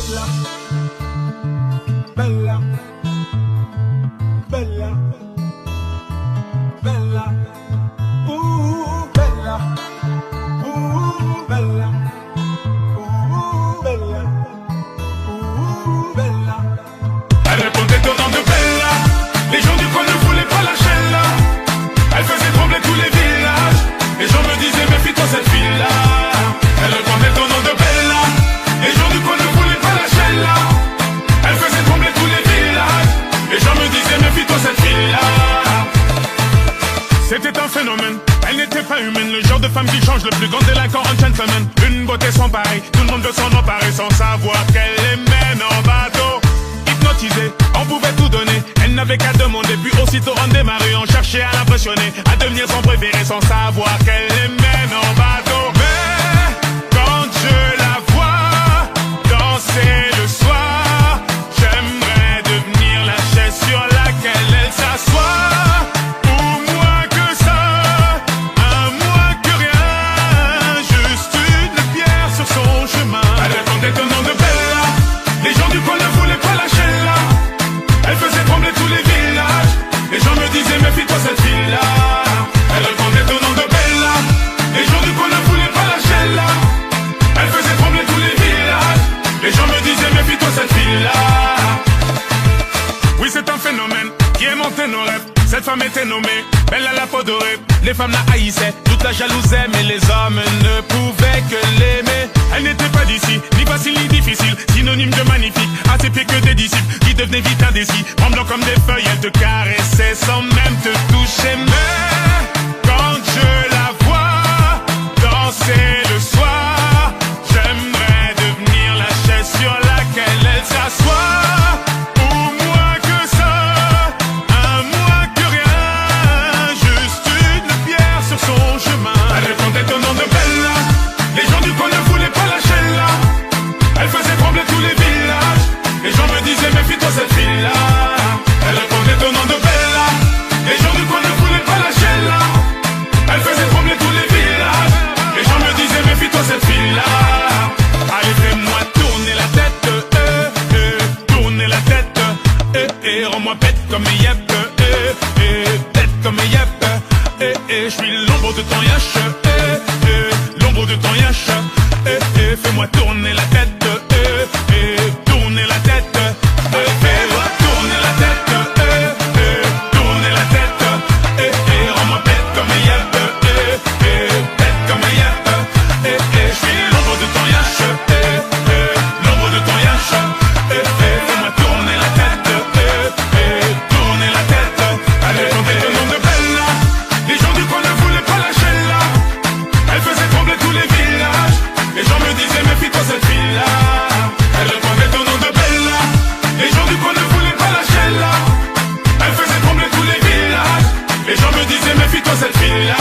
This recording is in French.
Bella, bella, bella, bella, bella, bella, bella. Elle répondait au nom de Bella. Les gens du coin ne voulaient pas lâcher là. Elle faisait trembler tous les villages. Les gens me disaient méfie-toi cette fille-là. Elle répondait au nom de Bella. Les gens du coin ne voulaient pas lâcher là. Elle faisait trembler tous les villages. Les gens me disaient méfie-toi cette fille-là. C'était un phénomène, elle n'était pas humaine. Le genre de femme qui change le plus grand délinquant en gentleman. Une beauté sans pareil, tout le monde veut s'en emparer sans savoir qu'elle les mène en bateau. Hypnotisée, on pouvait tout donner. Elle n'avait qu'à demander, puis aussitôt on démarrait. On cherchait à l'impressionner, à devenir son préféré sans savoir qu'elle les mène en bateau. Mais quand je la vois danser le soir, j'aimerais devenir la chaise sur laquelle elle s'assoit. Méfie-toi cette fille-là. Elle répondait au nom de Bella. Les gens du coin ne voulaient pas lâcher là. Elle faisait trembler tous les villages. Les gens me disaient méfie-toi cette fille-là. Oui, c'est un phénomène qui est monté nos rêves. Cette femme était nommée Bella la peau dorée. Les femmes la haïssaient, toute la jalousaient, mais les hommes ne pouvaient que l'aimer. Elle n'était pas d'ici, ni facile ni difficile, synonyme de magnifique, à ses pieds que des disciples qui devenaient vite indécis. Tremblant comme des feuilles, elle te caressait sans même te toucher. Mais quand je la vois danser le soir, j'aimerais devenir la chaise sur laquelle elle s'assoit. Méfie-toi cette fille-là. Elle répondait au nom de Bella. Les gens du coin ne voulaient pas lâcher là. Elle faisait trembler tous les villages. Les gens me disaient méfie-toi cette fille-là. Allez, fais-moi tourner la tête, tourner la tête, rends-moi bête comme yep, bête comme yep, je suis l'ombre de ton yash, l'ombre de ton yash, fais-moi tourner la tête, tourner la tête. Méfie-toi cette fille-là.